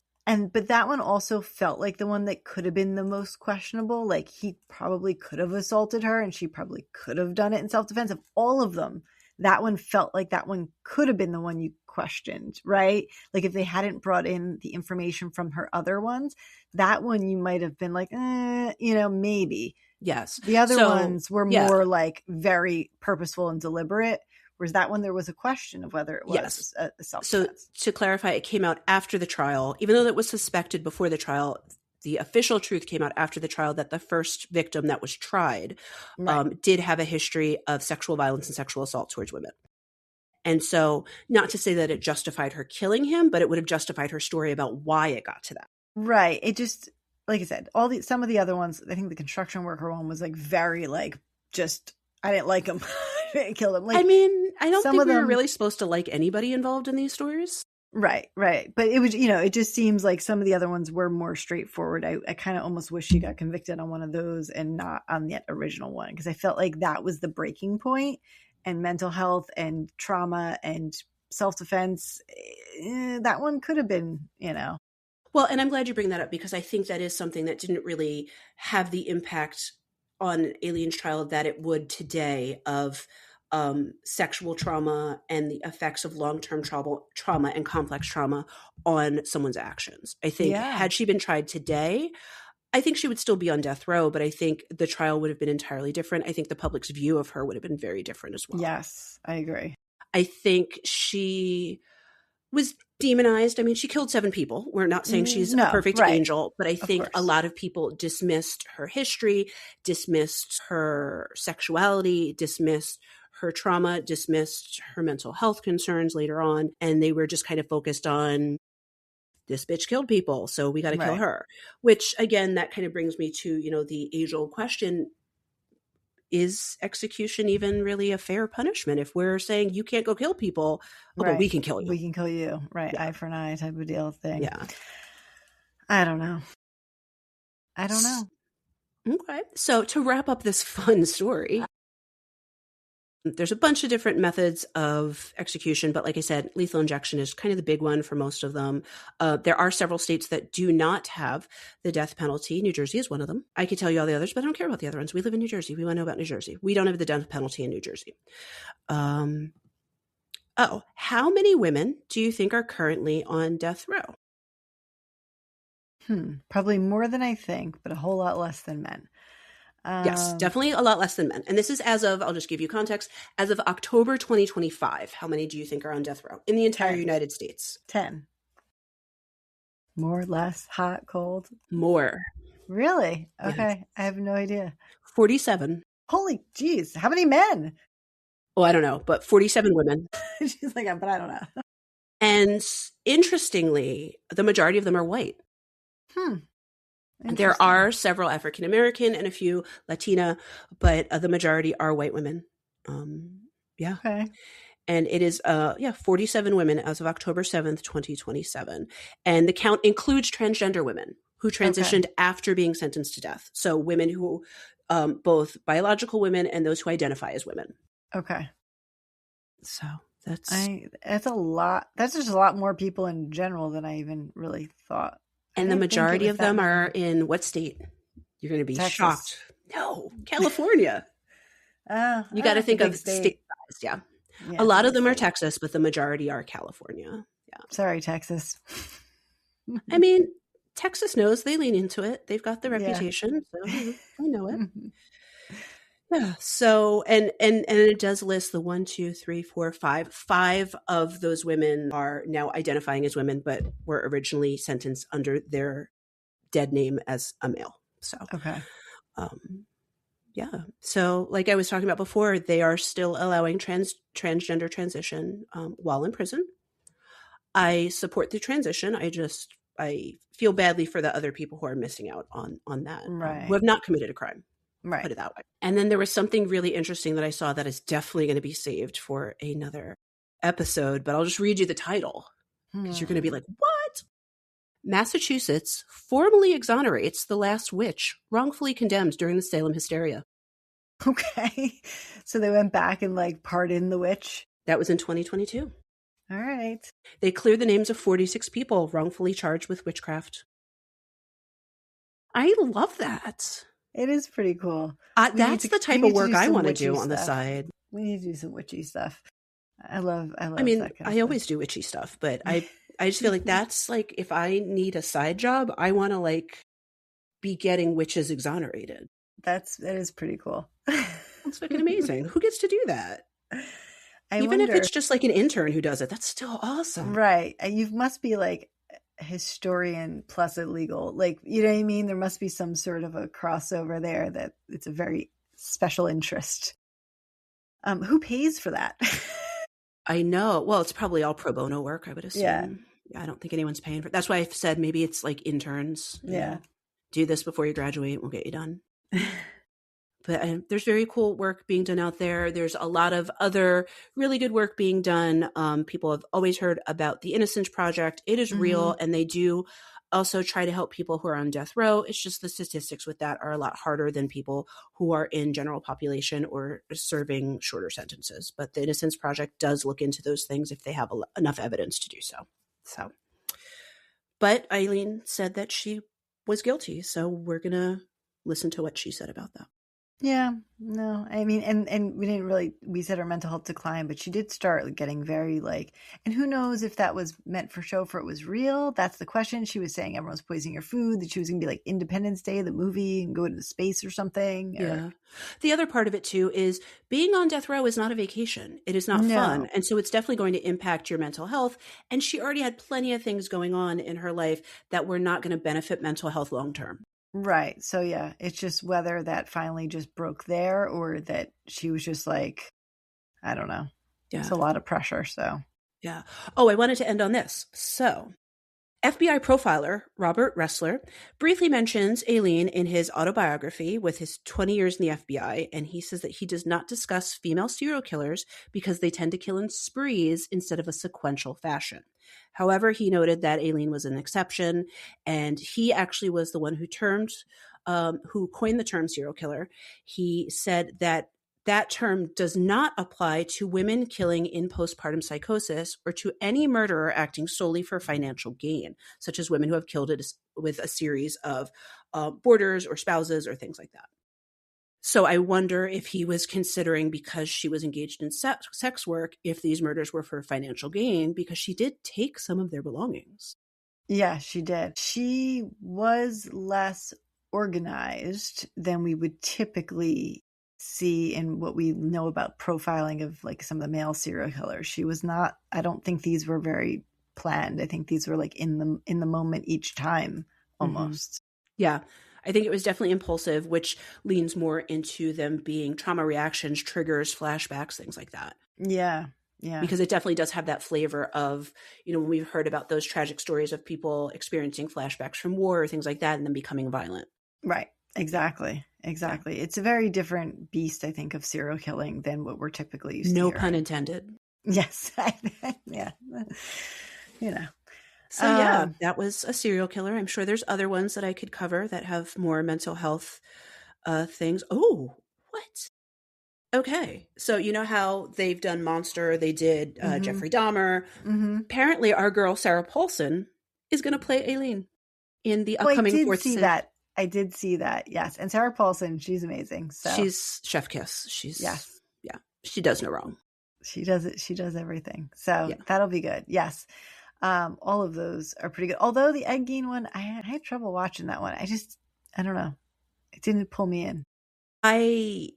but that one also felt like the one that could have been the most questionable. Like he probably could have assaulted her and she probably could have done it in self-defense. Of all of them, that one felt like that one could have been the one you questioned, right? Like if they hadn't brought in the information from her other ones, that one you might have been like, maybe. Yes. The other ones were more like very purposeful and deliberate. Whereas that one, there was a question of whether it was a self-defense. So to clarify, it came out after the trial. Even though that was suspected before the trial, the official truth came out after the trial that the first victim that was tried did have a history of sexual violence and sexual assault towards women. And so not to say that it justified her killing him, but it would have justified her story about why it got to that. Right. It just, like I said, some of the other ones, I think the construction worker one was like very like, just, I didn't like him. I didn't kill him. Like, I mean, I don't think we were really supposed to like anybody involved in these stories. Right. But it was, it just seems like some of the other ones were more straightforward. I kind of almost wish she got convicted on one of those and not on the original one, because I felt like that was the breaking point, and mental health and trauma and self-defense. That one could have been, Well, and I'm glad you bring that up, because I think that is something that didn't really have the impact on Aileen's trial that it would today, of sexual trauma and the effects of long-term trauma and complex trauma on someone's actions. I think had she been tried today, I think she would still be on death row, but I think the trial would have been entirely different. I think the public's view of her would have been very different as well. Yes, I agree. I think she was demonized. I mean, she killed 7 people. We're not saying she's a perfect angel, but I think a lot of people dismissed her history, dismissed her sexuality, dismissed her trauma, dismissed her mental health concerns later on. And they were just kind of focused on, this bitch killed people, so we got to kill her. Which, again, that kind of brings me to, the age-old question, is execution even really a fair punishment? If we're saying you can't go kill people, but we can kill you. We can kill you. Right. Yeah. Eye for an eye type of deal thing. Yeah. I don't know. Okay. So to wrap up this fun story, there's a bunch of different methods of execution, but like I said, lethal injection is kind of the big one for most of them. There are several states that do not have the death penalty. New Jersey is one of them. I could tell you all the others, but I don't care about the other ones. We live in New Jersey. We want to know about New Jersey. We don't have the death penalty in New Jersey. How many women do you think are currently on death row? Probably more than I think, but a whole lot less than men. Yes, definitely a lot less than men. And this is as of, I'll just give you context, as of October 2025. How many do you think are on death row in the entire United States? 10. More, less, hot, cold? More. Really? Okay. Yes. I have no idea. 47. Holy jeez. How many men? Oh, I don't know, but 47 women. She's like, but I don't know. And interestingly, the majority of them are white. There are several African American and a few Latina, but the majority are white women. Okay. And it is 47 women as of October 7th, 2027. And the count includes transgender women who transitioned after being sentenced to death. So women who, both biological women and those who identify as women. Okay. So that's a lot. That's just a lot more people in general than I even really thought. And the majority of them are in what state? You're going to be shocked. No, California. You got to think of state size. Yeah. A lot of them are Texas, but the majority are California. Yeah. Sorry, Texas. I mean, Texas knows, they lean into it. They've got the reputation, so I know it. Yeah. So, and it does list the 1, 2, 3, 4, 5. 5 of those women are now identifying as women, but were originally sentenced under their dead name as a male. So, yeah. So, like I was talking about before, they are still allowing transgender transition while in prison. I support the transition. I feel badly for the other people who are missing out on that, who have not committed a crime. Right. Put it that way. And then there was something really interesting that I saw that is definitely going to be saved for another episode, but I'll just read you the title because you're going to be like, what? Massachusetts formally exonerates the last witch wrongfully condemned during the Salem hysteria. Okay. So they went back and like pardoned the witch. That was in 2022. All right. They cleared the names of 46 people wrongfully charged with witchcraft. I love that. It is pretty cool. That's the type of work I want to do on the side. We need to do some witchy stuff. I love I mean, that kind of I stuff. always do witchy stuff, but I just feel like that's like, if I need a side job, I want to like be getting witches exonerated. That is pretty cool. That's fucking amazing. Who gets to do that? I Even wonder, if it's just like an intern who does it, that's still awesome. Right. You must be like a historian plus a legal, like, you know what I mean? There must be some sort of a crossover there that it's a very special interest. Who pays for that? I know. Well, it's probably all pro bono work, I would assume. Yeah. I don't think anyone's paying for it. That's why I've said maybe it's like interns. Yeah. Do this before you graduate. We'll get you done. But there's very cool work being done out there. There's a lot of other really good work being done. People have always heard about the Innocence Project. It is real, and they do also try to help people who are on death row. It's just the statistics with that are a lot harder than people who are in general population or serving shorter sentences. But the Innocence Project does look into those things if they have enough evidence to do so. But Aileen said that she was guilty, so we're going to listen to what she said about that. Yeah, no, I mean, and we said her mental health declined, but she did start getting very like, and who knows if that was meant for show, for it was real. That's the question. She was saying everyone's poisoning her food, that she was going to be like Independence Day, the movie, and go into space or something. Yeah. The other part of it too is being on death row is not a vacation. It is not fun. And so it's definitely going to impact your mental health. And she already had plenty of things going on in her life that were not going to benefit mental health long term. Right. So yeah, it's just whether that finally just broke there or that she was just like, I don't know. Yeah. It's a lot of pressure. So yeah. Oh, I wanted to end on this. So FBI profiler Robert Ressler briefly mentions Aileen in his autobiography with his 20 years in the FBI, and he says that he does not discuss female serial killers because they tend to kill in sprees instead of a sequential fashion. However, he noted that Aileen was an exception, and he actually was the one who coined the term serial killer. He said that term does not apply to women killing in postpartum psychosis or to any murderer acting solely for financial gain, such as women who have killed with a series of boarders or spouses or things like that. So I wonder if he was considering, because she was engaged in sex work, if these murders were for financial gain, because she did take some of their belongings. Yeah, she did. She was less organized than we would typically see in what we know about profiling of like some of the male serial killers. She was not, I don't think these were very planned. I think these were like in the moment each time almost. Mm-hmm. Yeah. I think it was definitely impulsive, which leans more into them being trauma reactions, triggers, flashbacks, things like that. Yeah. Yeah. Because it definitely does have that flavor of, when we've heard about those tragic stories of people experiencing flashbacks from war or things like that and then becoming violent. Right. Exactly. It's a very different beast, I think, of serial killing than what we're typically used to. No pun intended. Yes. Yeah. So yeah, that was a serial killer. I'm sure there's other ones that I could cover that have more mental health things. Oh, what? Okay. So you know how they've done Monster, they did Jeffrey Dahmer. Mm-hmm. Apparently our girl Sarah Paulson is going to play Aileen in the upcoming fourth season. I did see that. Yes. And Sarah Paulson, she's amazing. So she's chef kiss. Yeah. She does no wrong. She does it. She does everything. So that'll be good. Yes. All of those are pretty good. Although the Ed Gein one, I had trouble watching that one. I don't know. It didn't pull me in. I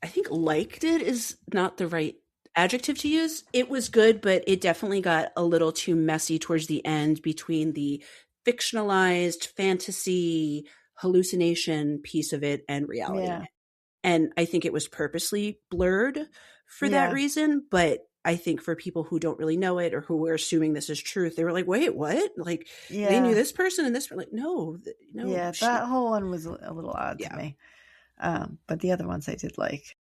think liked it is not the right adjective to use. It was good, but it definitely got a little too messy towards the end between the fictionalized fantasy hallucination piece of it and reality. Yeah. And I think it was purposely blurred for that reason. But I think for people who don't really know it or who were assuming this is truth, they were like, wait, what? Like they knew this person and this, like, no. Yeah, that whole one was a little odd to me. But the other ones I did like.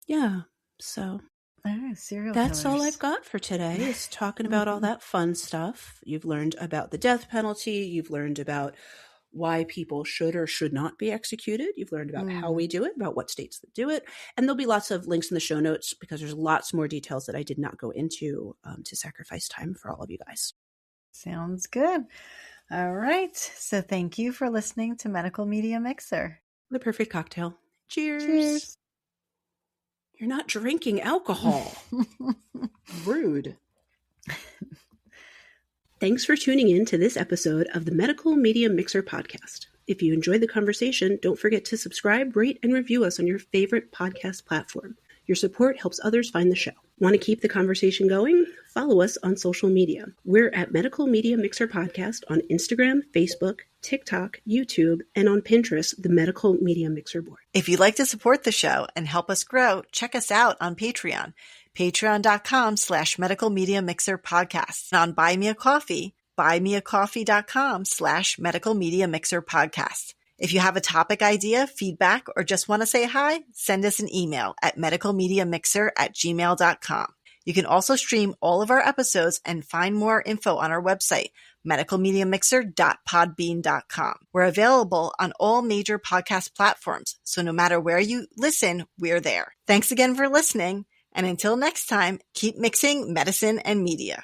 Yeah. So All right, serial That's all killers. I've got for today is talking about all that fun stuff. You've learned about the death penalty. You've learned about why people should or should not be executed. You've learned about how we do it, about what states that do it. And there'll be lots of links in the show notes because there's lots more details that I did not go into to sacrifice time for all of you guys. Sounds good. All right. So thank you for listening to Medical Media Mixer. The perfect cocktail. Cheers. Cheers. You're not drinking alcohol. Rude. Thanks for tuning in to this episode of the Medical Media Mixer podcast. If you enjoyed the conversation, don't forget to subscribe, rate, and review us on your favorite podcast platform. Your support helps others find the show. Want to keep the conversation going? Follow us on social media. We're at Medical Media Mixer Podcast on Instagram, Facebook, TikTok, YouTube, and on Pinterest, the Medical Media Mixer board. If you'd like to support the show and help us grow, check us out on Patreon. Patreon.com/Medical Media Mixer Podcast. And on Buy Me a Coffee, buymeacoffee.com/Medical Media Mixer Podcast. If you have a topic idea, feedback, or just want to say hi, send us an email at medicalmediamixer@gmail.com. You can also stream all of our episodes and find more info on our website, medicalmediamixer.podbean.com. We're available on all major podcast platforms, so no matter where you listen, we're there. Thanks again for listening, and until next time, keep mixing medicine and media.